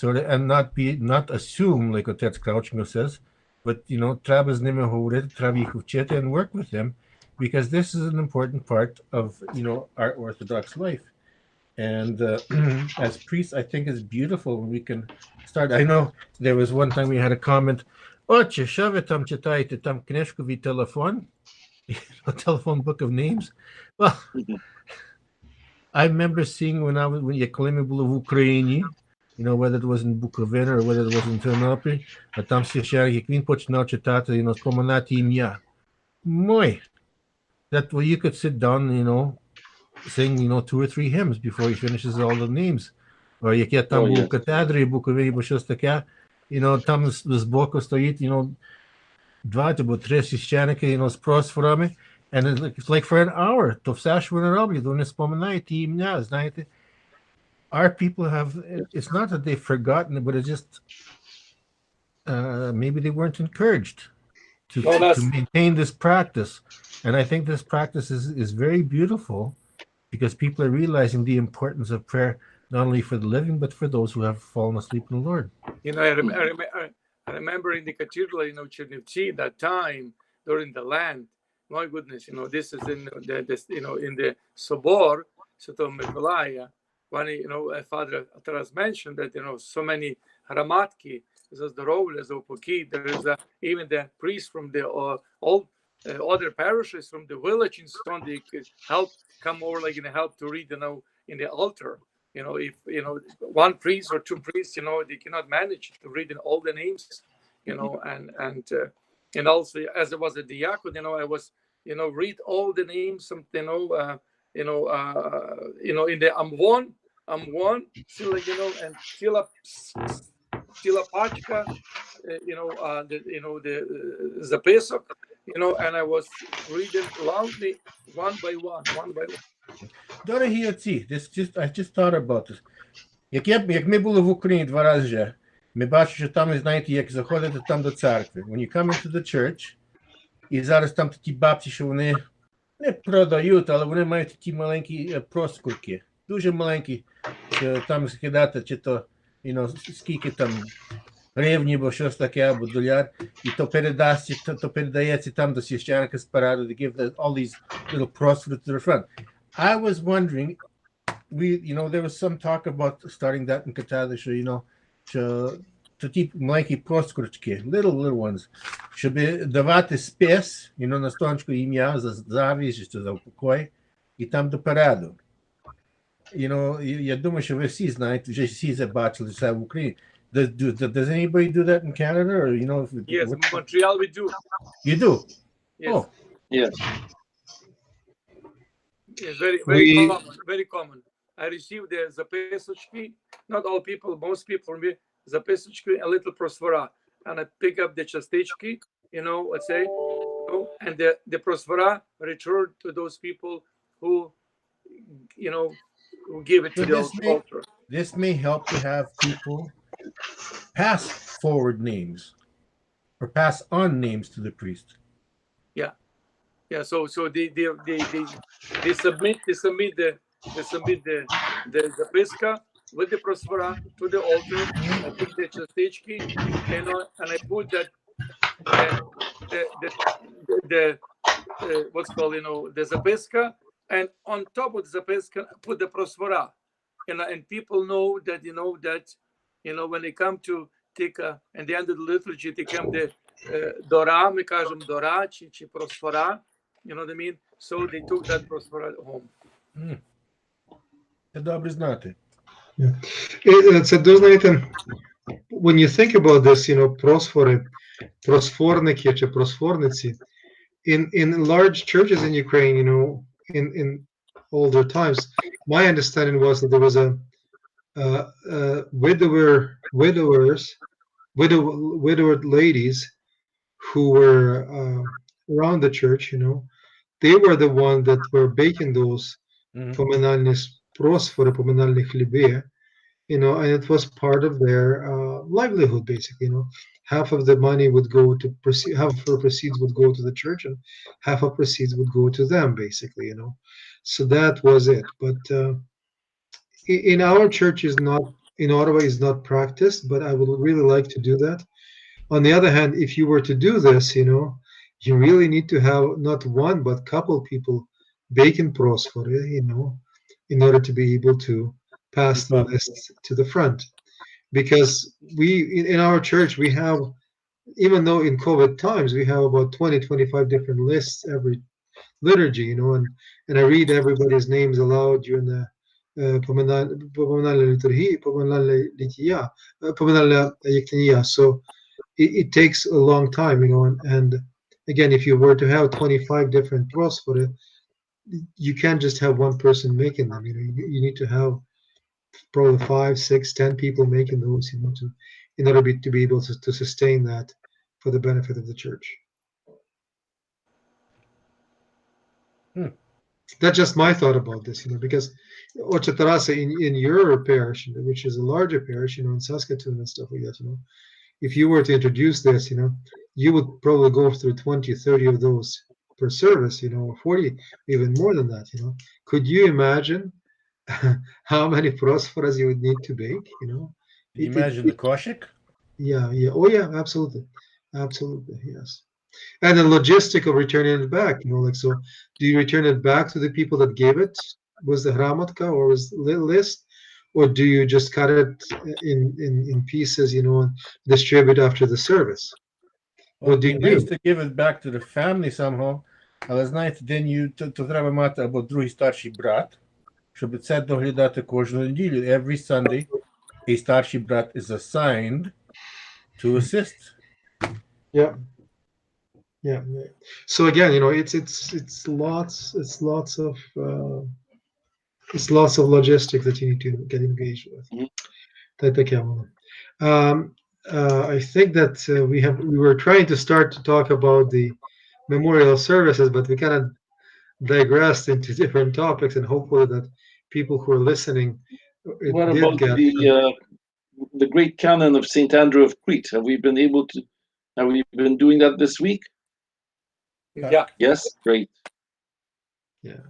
and not assume, like Otec Crouchingo says, but треба з ними говорити, треба їх вчити and work with them, because this is an important part of our Orthodox life. And as priests, I think it's beautiful when we can start. I know there was one time we had a comment, Отче, що ви там читаєте, там книжковий телефон, telephone book of names. Well, I remember seeing when коли ми були в Україні, whether it was in Bukovina or whether it was in Ternopil, а там священник, як він починав читати, споминати ім'я. That way you could sit down, sing, 2 or 3 hymns before he finishes all the names. Or як я там був в катедрі, Буковині, бо щось таке, там збоку стоїть, 2 або 3 священики, з просфорами, and it's like for an hour, то все, що вони роблять, вони споминають ті ім'я, знаєте. Our people have, it's not that they've forgotten it, but it's just, maybe they weren't encouraged to maintain this practice. And I think this practice is very beautiful because people are realizing the importance of prayer, not only for the living, but for those who have fallen asleep in the Lord. I remember in the cathedral, Chernivtsi, that time during the land. My goodness, this is in the Sobor, Святого Миколая, when Father Taras mentioned that so many hramatki, за здоров'я, за упокій. There is even the priest from the all other parishes from the village in Stone, they could come over, help to read, in the altar. If one priest or two priests, they cannot manage to read in all the names, and also as I was a diakon, I was, read all the names, in the Amvon, and Sila Pachka, the Zapesok, and I was reading loudly one by one. Дорогі отці, I just thought about this. Як ми були в Україні 2 рази вже, ми бачимо, що там, знаєте, як заходити там до церкви. When you come into the church, і зараз там такі бабці, що вони не продають, але вони мають такі маленькі проскурки. Дуже маленькі, що там скидати, чи то, скільки там гривні, або щось таке, або доляр, і то передається там до священника з параду, they give all these little prostitutes to the front. I was wondering, there was some talk about starting that in Qatar, що ті маленькі проскурочки, little ones, щоб давати спис, на сторінку ім'я за завість, за упокой, і там до параду. Я думаю, що ви всі знаєте, вже всі забачили це в Україні. Does anybody do that in Canada, or Yes, in Montreal we do. You do? Yes. Oh, Yes. It's very common. I received the записочки. Not all people, most people, записочки, a little prosvora, and I pick up the частички, let's say, and the prosvora return to those people who, who give it to the altar. This may help to have people pass forward names or pass on names to the priest. Yeah. So they submit the zapiska with the prosvora to the altar. I put the частички, and I put that the what's called, the zapiska, and on top of the zapiska put the prosvora, and people know that, when they come to take at the end of the liturgy, they come the dora, ми кажемо dora, чи prosvora, you know what I mean? So they took that prosvora home. Це добре знати. Це дуже, знаєте, when you think about this, просфорники чи просфорниці, in large churches in Ukraine, in older times, my understanding was that there was a widowed ladies who were around the church, they were the ones that were baking those поминальні просфори, поминальні хліби, and it was part of their livelihood, basically. Half of the money would go to half of the proceeds would go to the church, and half of proceeds would go to them, basically. So that was it. But in our church in Ottawa is not practiced, but I would really like to do that. On the other hand, if you were to do this, you really need to have not one but couple people baking prosphore, in order to be able to pass the list to the front. Because in our church, we have, even though in COVID times, we have about 20-25 different lists every liturgy, and I read everybody's names aloud during the поминальна liturgy, поминальна єктинія. So it takes a long time, and again, if you were to have 25 different prosphore, you can't just have one person making them. You need to have probably 5, 6, 10 people making those, in order to be able to sustain that for the benefit of the church. That's just my thought about this, because Ocha Tarasa in your parish, which is a larger parish, in Saskatoon and stuff like that, if you were to introduce this, you would probably go through 20, 30 of those per service, or 40, even more than that, Could you imagine how many prosperas you would need to bake, Imagine the koshik? Yeah. Oh, yeah, absolutely. Absolutely, yes. And the logistic of returning it back, so do you return it back to the people that gave it? Was the hramotka or was list? Or do you just cut it in pieces, and distribute after the service? Well, What do you it'd be nice do? to give it back to the family somehow. Але знаєте, то треба мати або другий старший брат, щоб це доглядати кожну неділю. Every Sunday, a старший брат is assigned to assist. Yeah. So again, it's lots of logistics that you need to get engaged with. I think that we were trying to start to talk about the memorial services, but we kind of digressed into different topics, and hopefully that people who are listening What about the great canon of St. Andrew of Crete? Have we been doing that this week? Yeah. Yes, great. Yeah.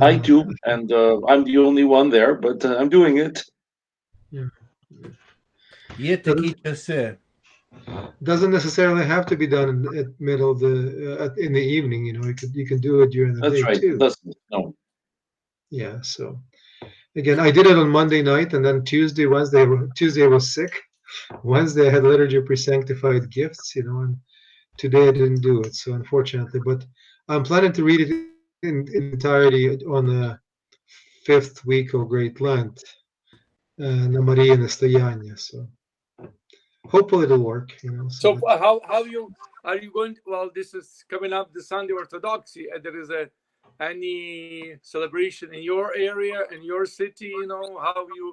I too, and I'm the only one there, but I'm doing it. Є такі часи. Doesn't necessarily have to be done at middle of in the evening. You can do it during the day too. That's right. No. Yeah. So again, I did it on Monday night, and then Tuesday I was sick. Wednesday I had liturgy of pre-sanctified gifts, and today I didn't do it. So unfortunately, but I'm planning to read it in entirety on the 5th week of Great Lent, Na Maria Nastoyania. So hopefully it'll work. So how are you going? Well, this is coming up the Sunday Orthodoxy. There is any celebration in your area, in your city? How you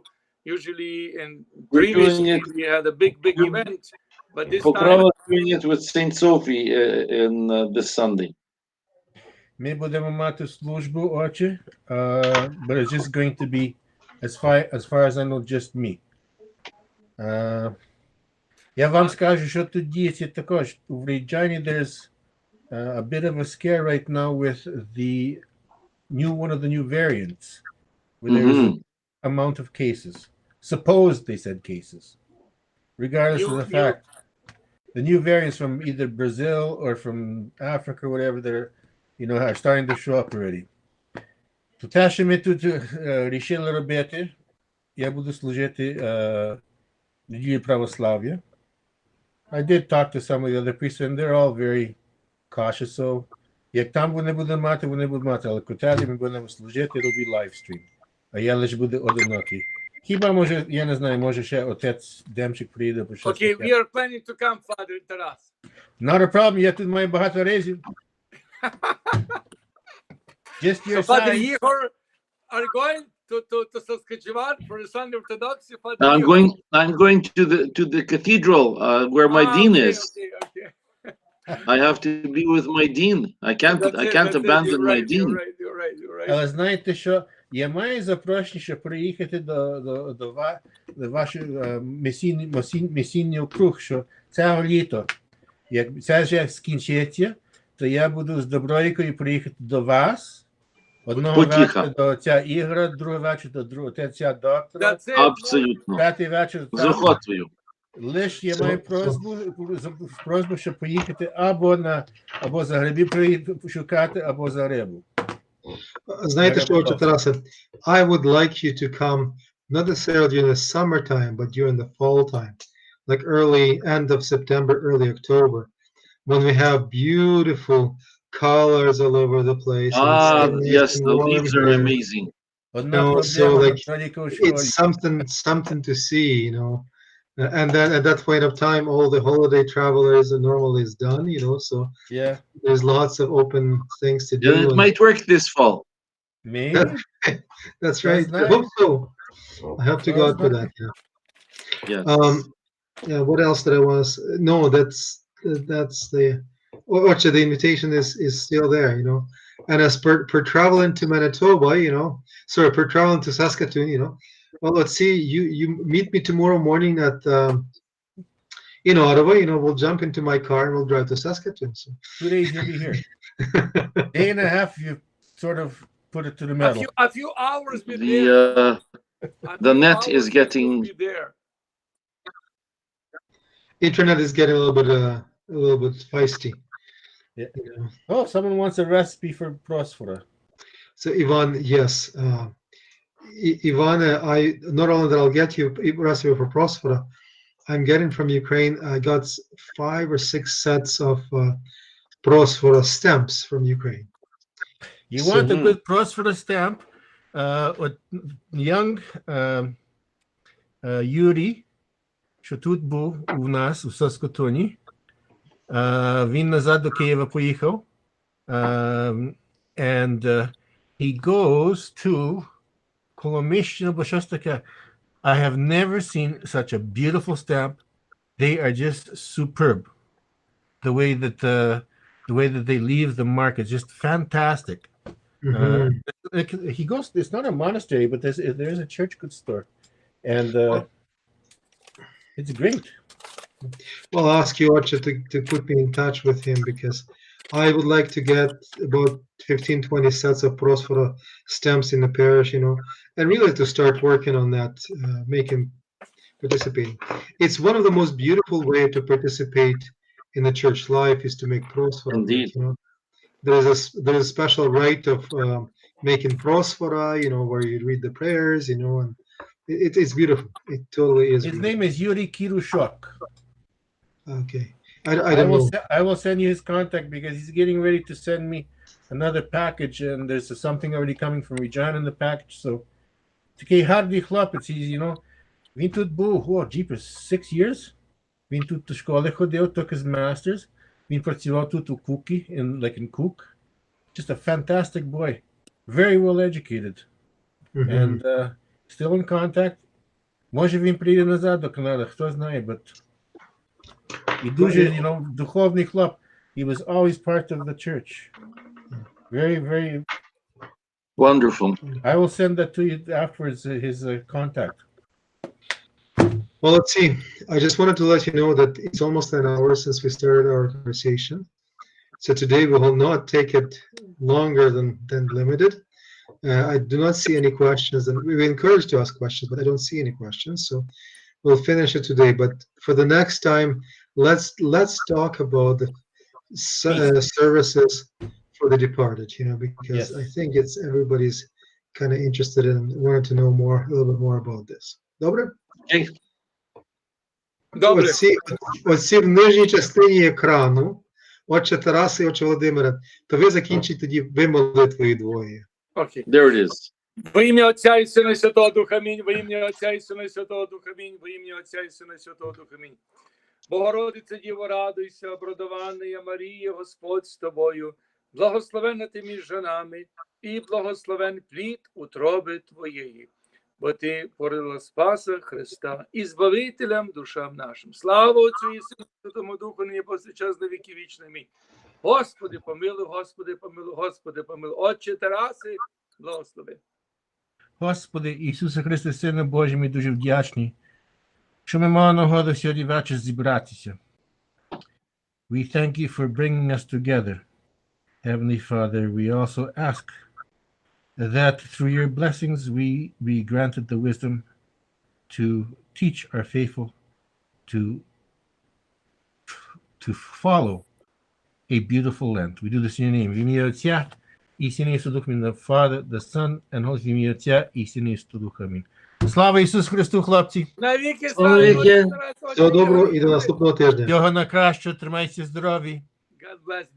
usually previously we had a big event, but this time doing it with Saint Sophie in this Sunday. Ми будемо мати службу, отче, but it's just going to be, as far as I know, just me. Я вам скажу, що тут діється також. У Regina, there's a bit of a scare right now with one of the new variants, where there's an amount of cases. Supposed, they said, cases. Regardless of the fact, the new variants from either Brazil or from Africa or whatever, they're, are starting to show up already. Те, що ми тут рішили робити, я буду служити неділю православ'я. I did talk to some of the other priests, and they're all very cautious. So, як там вони будуть мати, але котелі ми будемо служити, it'll be live stream. А я лише буду одинокий. Хіба може, я не знаю, може ще отець Демчик приїде. Okay, we are planning to come, Father Taras. Not a problem, я тут маю багато разів. Just your so Father sign. Igor are going to Saskatchewan for the Sunday Orthodoxy. I'm going to the cathedral where my dean is. Okay. I have to be with my dean. I can't abandon my dean. You're right. Але знаєте що, я маю запрошення, щоб приїхати до вашого місійного круг, що цього літо, як це вже скінчиться, то я буду з Добройкою приїхати до вас. Одного вечора до отця Ігора, другого вечора до отця доктора. Абсолютно. П'ятий вечір. З охотою. Лише я маю просьбу, щоб поїхати або за гриби шукати, або за рибу. Знаєте що, Тарасе? I would like you to come not necessarily during the summertime, but during the fall time, like early end of September, early October, when we have beautiful colors all over the place. Yes, the leaves are amazing. So like it's something to see, and then at that point of time, all the holiday travelers normally is done, so yeah, there's lots of open things to do. And it might work this fall. Maybe. That's right. Nice. I hope so. I hope to God for that. Yeah. Yes. Yeah, what else did I want to say? No, that's the Ocha, the invitation is still there, you know. And as per traveling to Manitoba, you know, sorry, per traveling to Saskatoon, you know. Well, let's see, you meet me tomorrow morning at in Ottawa, you know, we'll jump into my car and we'll drive to Saskatoon. So 2 days you'll be here. Day and a half you sort of put it to the A metal. few hours be there. The net is Be getting there. internet is getting a little bit feisty. Yeah. You know. Oh, someone wants a recipe for prosphora. So Ivan, yes, Ivan, I not only that I'll get you a recipe for prosphora, I'm getting from Ukraine. I got 5 or 6 sets of prosphora stamps from Ukraine. You So- want a good prosphora stamp? От young Юрій, що тут був у нас у Саскотоні, він назад до Києва поїхав, and he goes to Коломищина, або щось таке. I have never seen such a beautiful stamp. They are just superb. The way that they leave the mark is just fantastic. Mhm. He goes. It's not a monastery, but there's a church goods store, and it's great. Well, I'll ask you, Ocha, to put me in touch with him because I would like to get about 15, 20 sets of prosphora stamps in the parish, you know, and really to start working on that, participating. It's one of the most beautiful way to participate in the church life is to make prosphora. Indeed. You know, there's a special rite of making prosphora, you know, where you read the prayers, you know, and it's beautiful. It totally is. His beautiful. name is Yuri Kirushok. Okay. I don't know. I will send you his contact because he's getting ready to send me another package, and there's something already coming from Regina in the package. So, такий гарний хлопець, you know, він тут був, jeepers, 6 years. Він тут до школи ходив, took his masters. Він працював тут у Кукі, in Cook. Just a fantastic boy. Very well educated. Mhm. And still in contact. Може він прийде назад до Канади, хто знає, but і дуже, you know, духовний хлоп. He was always part of the church. Very, very. Wonderful. I will send that to you afterwards, his contact. Well, let's see. I just wanted to let you know that it's almost an hour since we started our conversation. So today we will not take it longer than limited. I do not see any questions, and we were encouraged to ask questions, but I don't see any questions. So we'll finish it today. But for the next time, let's talk about the services for the departed. You know, because Yes. I think it's everybody's kind of interested in wanting to know more, a little bit more about this. Добре? Okay. Добре. Оці в нижній частині екрану, отче Тарас і отче Володимире, то ви закінчіть тоді ви молитвою двоє. Окей. There it is. Во ім'я Отця і Сина і Святого Духа, амінь. Во ім'я Отця і Сина і Святого Духа, амінь. Во ім'я Отця і Сина і Святого Духа, амінь. Богородице Діво, радуйся, обрадована Марія, Господь з тобою. Благословенна ти між жінами, і благословен плід утроби твоєї. Бо ти породила Спаса Христа і Збавителем душам нашим. Слава Отцю і Сину і Святому Духу, нині повсякчас на віки вічні. Амінь. Господи, помилуй, Господи, помилуй, Господи, помилуй. Отче Тараси, благослови. Господи, Ісусе Христе, Сине Божий, ми дуже вдячні, що ми мали нагоду сьогодні вечір зібратися. We thank you for bringing us together. Heavenly Father, we also ask that through your blessings we be granted the wisdom to teach our faithful to follow a beautiful land. We do this in your name. В ім'я Отця і Сина і Святого Духа, the Father, the Son, and Holy Spirit. В ім'я Отця і Сина і Святого Духа. Амінь. Слава Ісусу Христу, хлопці! Навіки Всього доброго і до наступного тижня. Всього на краще, тримайтеся здорові. God bless.